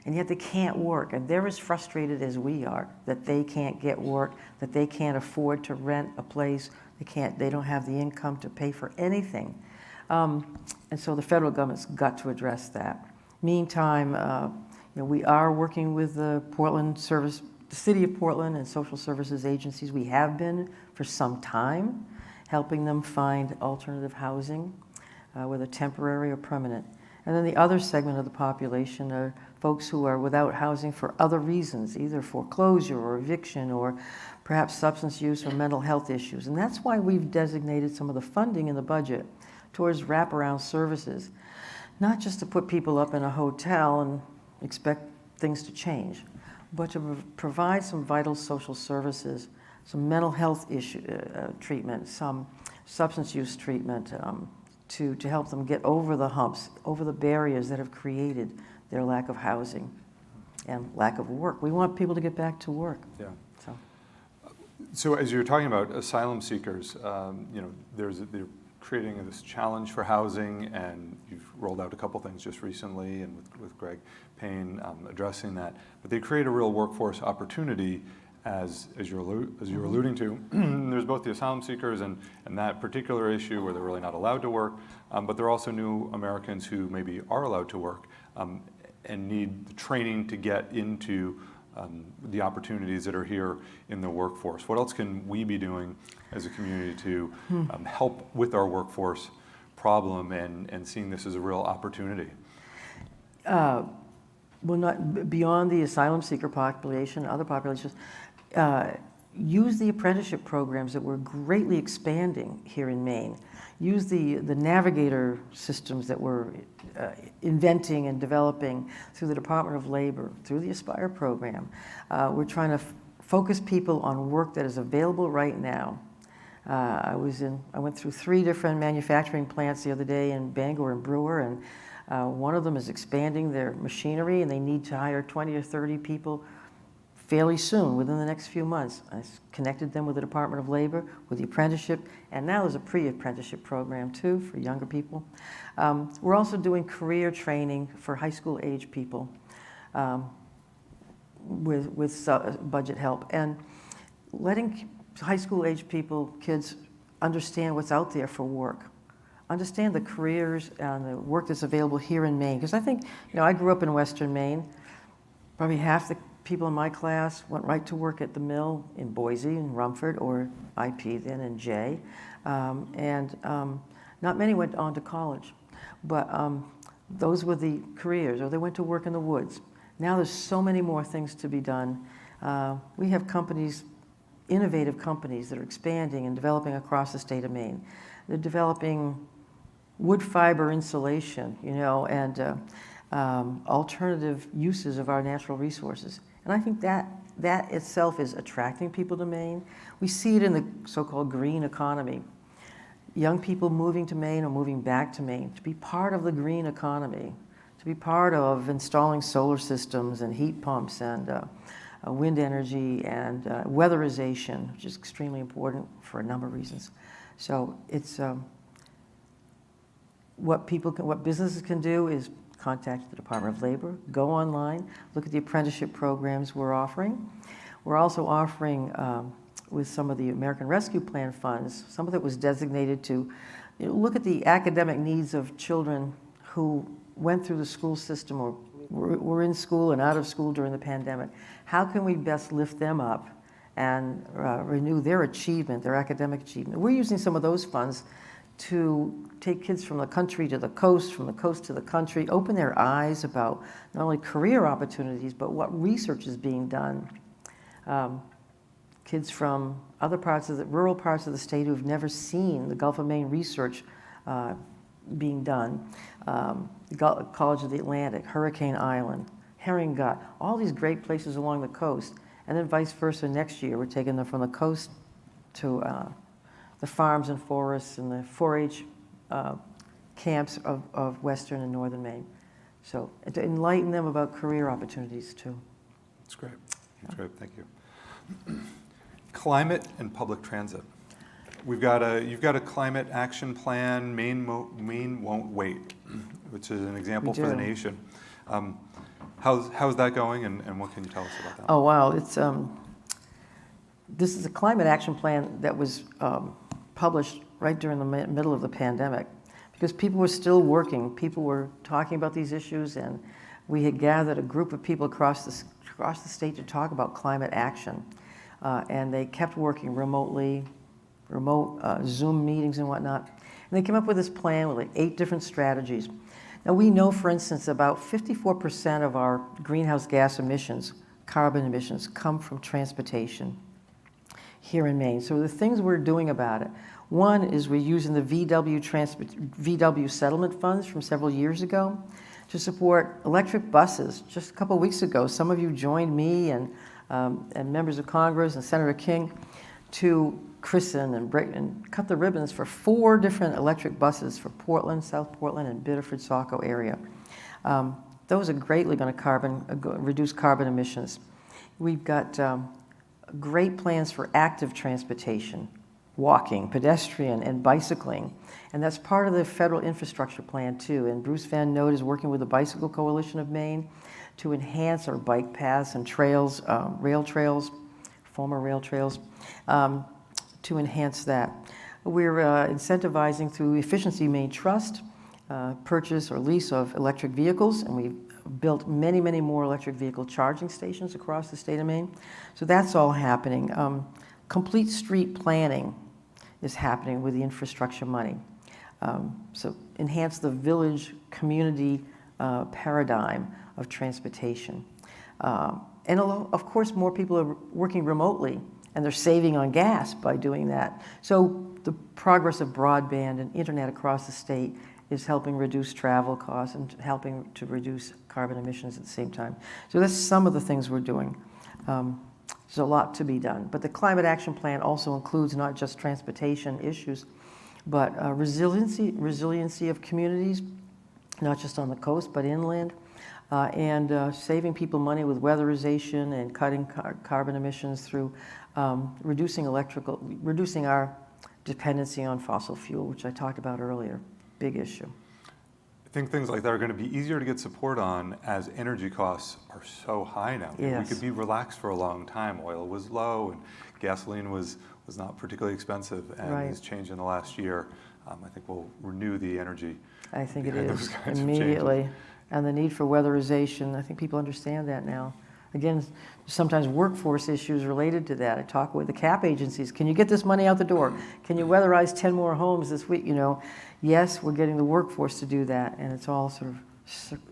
and yet they can't work. And they're as frustrated as we are that they can't get work, that they can't afford to rent a place, they don't have the income to pay for anything. And so the federal government's got to address that. Meantime, we are working with the City of Portland and social services agencies. We have been for some time, helping them find alternative housing, whether temporary or permanent. And then the other segment of the population are folks who are without housing for other reasons, either foreclosure or eviction or perhaps substance use or mental health issues. And that's why we've designated some of the funding in the budget towards wraparound services, not just to put people up in a hotel and expect things to change, but to provide some vital social services, some mental health treatment, some substance use treatment, to help them get over the humps, over the barriers that have created their lack of housing and lack of work. We want people to get back to work. Yeah. So as you're talking about asylum seekers, they're creating this challenge for housing, and you've rolled out a couple things just recently, and with Greg Payne addressing that. But they create a real workforce opportunity, as you're alluding to. There's both the asylum seekers and that particular issue where they're really not allowed to work, but there are also new Americans who maybe are allowed to work and need the training to get into the opportunities that are here in the workforce. What else can we be doing as a community to help with our workforce problem and seeing this as a real opportunity? Well, not beyond the asylum seeker population, other populations, use the apprenticeship programs that we're greatly expanding here in Maine. Use the navigator systems that we're inventing and developing through the Department of Labor, through the Aspire program. We're trying to focus people on work that is available right now. I went through 3 different manufacturing plants the other day in Bangor and Brewer, and one of them is expanding their machinery, and they need to hire 20 or 30 people fairly soon, within the next few months. I connected them with the Department of Labor, with the apprenticeship, and now there's a pre-apprenticeship program too for younger people. We're also doing career training for high school age people with budget help, and letting high school age people, kids, understand what's out there for work. Understand the careers and the work that's available here in Maine. Because I think, I grew up in Western Maine. Probably half the people in my class went right to work at the mill in Boise and Rumford, or IP then in Jay. Not many went on to college. But those were the careers, or they went to work in the woods. Now there's so many more things to be done. We have companies, innovative companies, that are expanding and developing across the state of Maine. They're developing wood fiber insulation, and alternative uses of our natural resources. And I think that itself is attracting people to Maine. We see it in the so-called green economy. young people moving to Maine or moving back to Maine to be part of the green economy, to be part of installing solar systems and heat pumps and wind energy and weatherization, which is extremely important for a number of reasons. So it's what businesses can do is contact the Department of Labor, go online, look at the apprenticeship programs we're offering. We're also offering, with some of the American Rescue Plan funds, some of it was designated to look at the academic needs of children who went through the school system or were in school and out of school during the pandemic. How can we best lift them up and renew their achievement, their academic achievement? We're using some of those funds to take kids from the country to the coast, from the coast to the country, open their eyes about not only career opportunities, but what research is being done. Kids from other rural parts of the state who've never seen the Gulf of Maine research being done. College of the Atlantic, Hurricane Island, Herring Gut, all these great places along the coast. And then vice versa next year, we're taking them from the coast to the farms and forests and the 4-H camps of western and northern Maine. So to enlighten them about career opportunities too. That's great. That's great. Thank you. Climate and public transit. You've got a climate action plan. Maine won't wait, which is an example for the nation. How's that going, and what can you tell us about that? Oh wow, it's this is a climate action plan that was published right during the middle of the pandemic, because people were still working, people were talking about these issues, and we had gathered a group of people across the state to talk about climate action, and they kept working remotely, remote Zoom meetings and whatnot, and they came up with this plan with like 8 different strategies. Now we know, for instance, about 54% of our greenhouse gas emissions, carbon emissions, come from transportation here in Maine. So the things we're doing about it, one is we're using the VW settlement funds from several years ago to support electric buses. Just a couple of weeks ago, some of you joined me and members of Congress and Senator King to christen and Britt and cut the ribbons for 4 different electric buses for Portland, South Portland, and Biddeford-Saco area. Those are greatly going to reduce carbon emissions. We've got great plans for active transportation, walking, pedestrian, and bicycling. And that's part of the federal infrastructure plan too. And Bruce Van Note is working with the Bicycle Coalition of Maine to enhance our bike paths and trails, rail trails, former rail trails, to enhance that. We're incentivizing through Efficiency Maine Trust, purchase or lease of electric vehicles, and we've built many, many more electric vehicle charging stations across the state of Maine. So that's all happening. Complete street planning is happening with the infrastructure money. So enhance the village community paradigm of transportation. And of course, more people are working remotely, and they're saving on gas by doing that. So the progress of broadband and internet across the state is helping reduce travel costs and helping to reduce carbon emissions at the same time. So that's some of the things we're doing. There's a lot to be done. But the Climate Action Plan also includes not just transportation issues, but resiliency of communities, not just on the coast, but inland, and saving people money with weatherization and cutting carbon emissions through reducing our dependency on fossil fuel, which I talked about earlier. Big issue. I think things like that are going to be easier to get support on as energy costs are so high now. Yes. We could be relaxed for a long time. Oil was low and gasoline was not particularly expensive, and Right. has changed in the last year. I think we'll renew the energy. I think it behind is those kinds of immediately. And the need for weatherization, I think people understand that now. Again, sometimes workforce issues related to that. I talk with the CAP agencies. Can you get this money out the door? Can you weatherize 10 more homes this week? You know, yes, we're getting the workforce to do that, and it's all sort of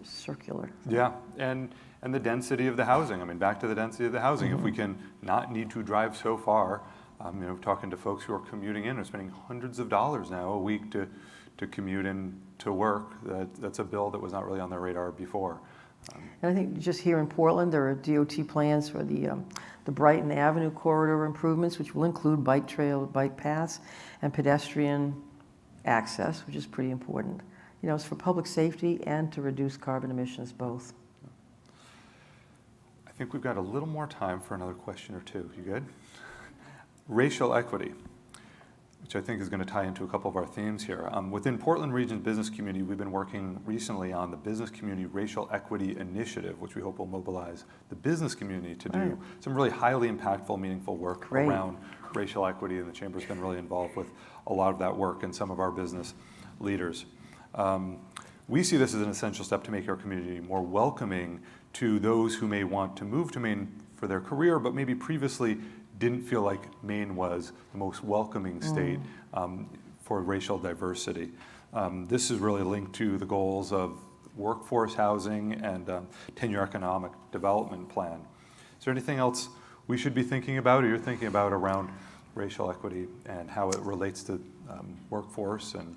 circular. Yeah, and the density of the housing. I mean, back to the density of the housing. If we can not need to drive so far, talking to folks who are commuting in, are spending hundreds of dollars now a week to commute in to work. That's a bill that was not really on their radar before. And I think just here in Portland, there are DOT plans for the Brighton Avenue corridor improvements, which will include bike trail, bike paths, and pedestrian access, which is pretty important. You know, it's for public safety and to reduce carbon emissions both. I think we've got a little more time for another question or two. You good? Racial equity, which I think is going to tie into a couple of our themes here. Within Portland Region's business community, we've been working recently on the Business Community Racial Equity Initiative, which we hope will mobilize the business community to do some really highly impactful, meaningful work around racial equity, and the Chamber's been really involved with a lot of that work and some of our business leaders. We see this as an essential step to make our community more welcoming to those who may want to move to Maine for their career, but maybe previously didn't feel like Maine was the most welcoming state for racial diversity. This is really linked to the goals of workforce housing and 10-year economic development plan. Is there anything else we should be thinking about, or you're thinking about, around racial equity and how it relates to workforce? And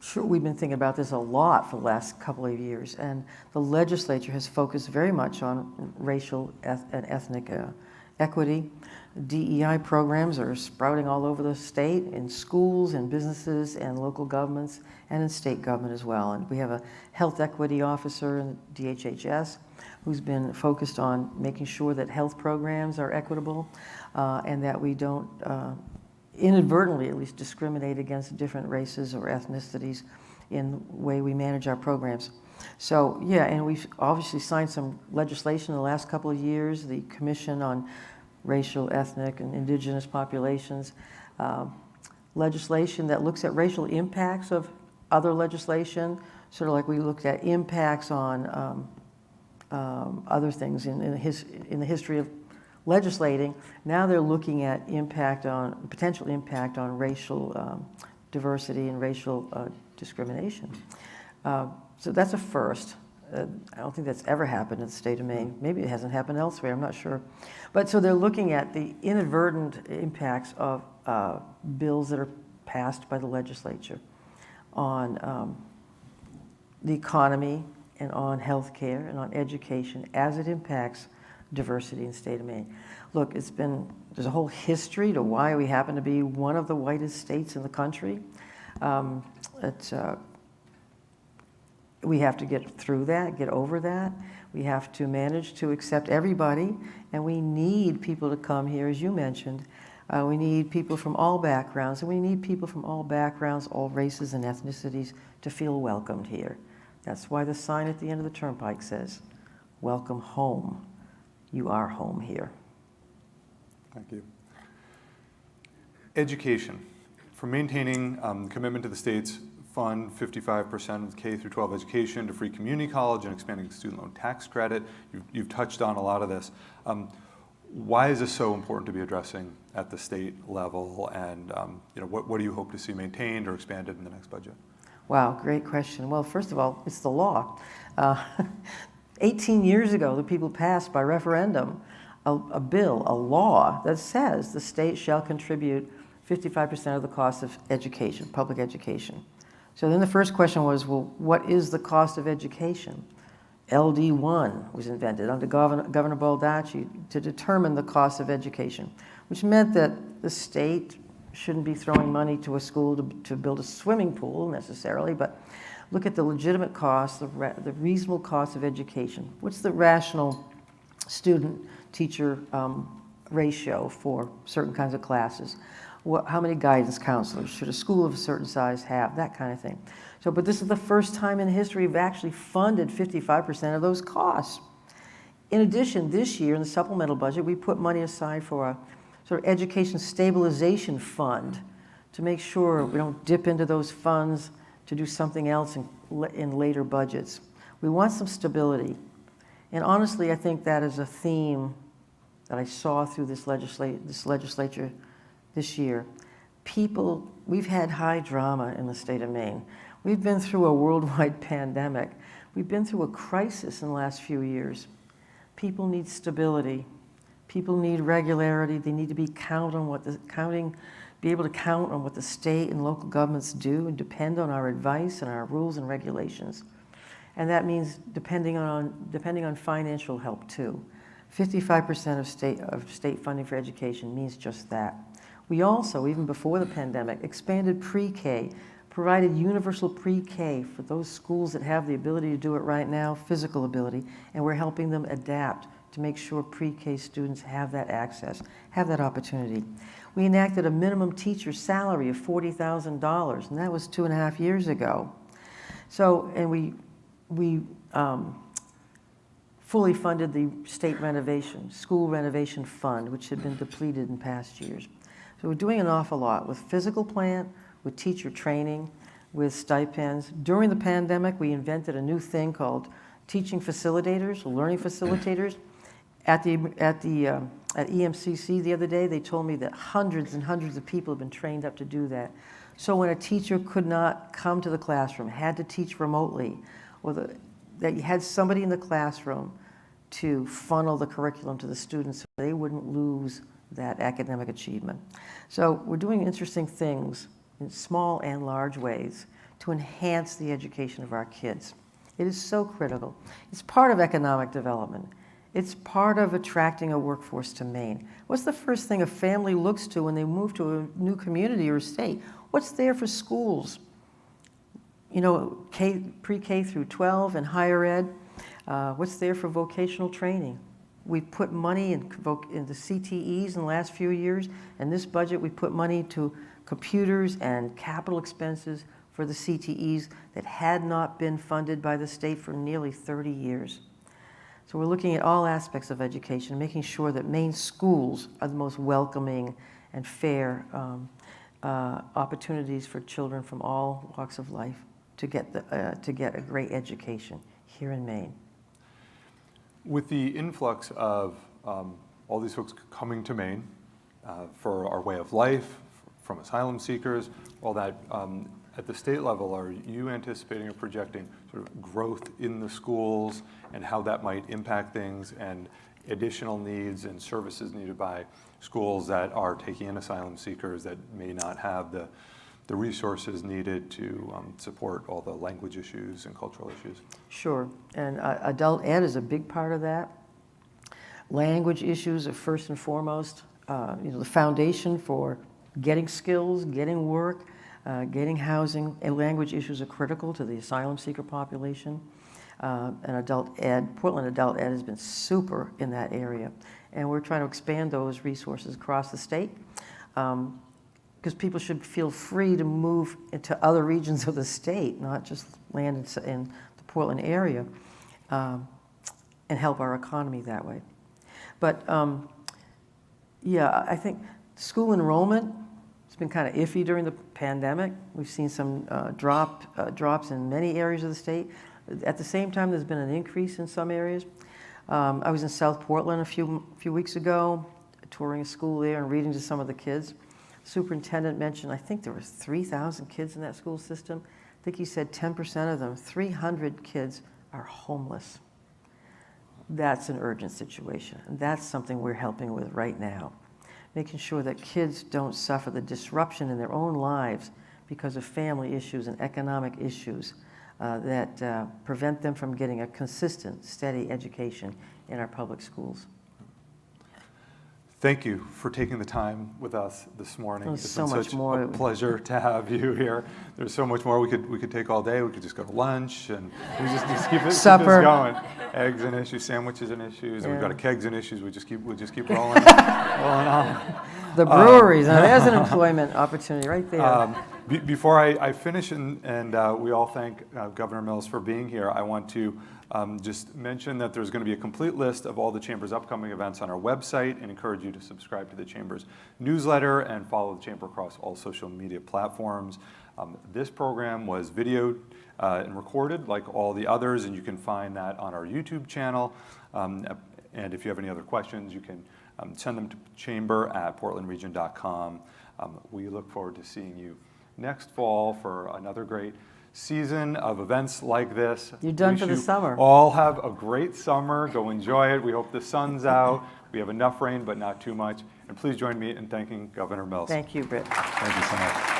Sure, we've been thinking about this a lot for the last couple of years, and the legislature has focused very much on racial and ethnic equity. DEI programs are sprouting all over the state, in schools and businesses and local governments, and in state government as well. And we have a health equity officer in DHHS who's been focused on making sure that health programs are equitable and that we don't inadvertently at least discriminate against different races or ethnicities in the way we manage our programs. So yeah, and we've obviously signed some legislation in the last couple of years, the Commission on Racial, Ethnic, and Indigenous Populations, legislation that looks at racial impacts of other legislation, sort of like we looked at impacts on other things in the history of legislating. Now they're looking at potential impact on racial diversity and racial discrimination. So that's a first. I don't think that's ever happened in the state of Maine. Maybe it hasn't happened elsewhere, I'm not sure. But so they're looking at the inadvertent impacts of bills that are passed by the legislature on the economy and on health care and on education as it impacts diversity in the state of Maine. Look, there's a whole history to why we happen to be one of the whitest states in the country. We have to get through that, get over that. We have to manage to accept everybody, and we need people to come here, as you mentioned. We need people from all backgrounds, and we need people from all backgrounds, all races and ethnicities to feel welcomed here. That's why the sign at the end of the turnpike says, "Welcome home. You are home here." Thank you. Education. For maintaining commitment to the state's fund 55% of K through 12 education to free community college and expanding student loan tax credit. You've touched on a lot of this. Why is this so important to be addressing at the state level? And what do you hope to see maintained or expanded in the next budget? Wow, great question. Well, first of all, it's the law. 18 years ago, the people passed by referendum a law that says the state shall contribute 55% of the cost of education, public education. So then the first question was, well, what is the cost of education? LD1 was invented under Governor Baldacci to determine the cost of education, which meant that the state shouldn't be throwing money to a school to build a swimming pool necessarily, but look at the legitimate cost, the reasonable cost of education. What's the rational student-teacher ratio for certain kinds of classes? How many guidance counselors should a school of a certain size have? That kind of thing. So, but this is the first time in history we've actually funded 55% of those costs. In addition, this year in the supplemental budget, we put money aside for a sort of education stabilization fund to make sure we don't dip into those funds to do something else in later budgets. We want some stability. And honestly, I think that is a theme that I saw through this legislature this year. We've had high drama in the state of Maine. We've been through a worldwide pandemic. We've been through a crisis in the last few years. People need stability. People need regularity. They need to be able to count on what the state and local governments do and depend on our advice and our rules and regulations. And that means depending on financial help too. 55% of state funding for education means just that. We also, even before the pandemic, expanded pre-K provided universal pre-K for those schools that have the ability to do it right now, physical ability, and we're helping them adapt to make sure pre-K students have that access, have that opportunity. We enacted a minimum teacher salary of $40,000, and that was 2.5 years ago. So, and we fully funded the state renovation, school renovation fund, which had been depleted in past years. So we're doing an awful lot with physical plant, with teacher training, with stipends. During the pandemic, we invented a new thing called teaching facilitators, learning facilitators. At EMCC the other day, they told me that hundreds and hundreds of people have been trained up to do that. So when a teacher could not come to the classroom, had to teach remotely, or that you had somebody in the classroom to funnel the curriculum to the students so they wouldn't lose that academic achievement. So we're doing interesting things in small and large ways to enhance the education of our kids. It is so critical. It's part of economic development. It's part of attracting a workforce to Maine. What's the first thing a family looks to when they move to a new community or state? What's there for schools? You know, pre-K through 12 and higher ed. What's there for vocational training? We've put money in the CTEs in the last few years. In this budget, we put money to computers and capital expenses for the CTEs that had not been funded by the state for nearly 30 years. So we're looking at all aspects of education, making sure that Maine schools are the most welcoming and fair opportunities for children from all walks of life to get a great education here in Maine. With the influx of all these folks coming to Maine for our way of life, from asylum seekers, all that, at the state level, are you anticipating or projecting sort of growth in the schools and how that might impact things and additional needs and services needed by schools that are taking in asylum seekers that may not have the resources needed to support all the language issues and cultural issues? Sure, and adult ed is a big part of that. Language issues are first and foremost, the foundation for getting skills, getting work, getting housing, and language issues are critical to the asylum seeker population. And adult ed, Portland adult ed has been super in that area. And we're trying to expand those resources across the state because people should feel free to move into other regions of the state, not just land in the Portland area, and help our economy that way. But yeah, I think school enrollment has been kind of iffy during the pandemic. We've seen some drops in many areas of the state. At the same time, there's been an increase in some areas. I was in South Portland a few weeks ago, touring a school there and reading to some of the kids. Superintendent mentioned, I think there were 3,000 kids in that school system. I think he said 10% of them, 300 kids, are homeless. That's an urgent situation, and that's something we're helping with right now, making sure that kids don't suffer the disruption in their own lives because of family issues and economic issues that prevent them from getting a consistent, steady education in our public schools. Thank you for taking the time with us this morning. There's It's so been much such more. a pleasure to have you here. There's so much more we could take all day. We could just go to lunch and we just keep it Supper. going. Eggs and issues, sandwiches and issues. And we've got a kegs and issues. We just keep rolling, rolling on. The breweries, now there's an employment opportunity right there. Before I finish and we all thank Governor Mills for being here, I want to just mention that there's going to be a complete list of all the Chamber's upcoming events on our website and encourage you to subscribe to the Chamber's newsletter and follow the Chamber across all social media platforms. This program was videoed and recorded like all the others, and you can find that on our YouTube channel. And if you have any other questions, you can send them to chamber@portlandregion.com. We look forward to seeing you next fall for another great season of events like this. You're done for the summer. All have a great summer. Go enjoy it. We hope the sun's out. We have enough rain, but not too much. And please join me in thanking Governor Mills. Thank you, Britt. Thank you so much.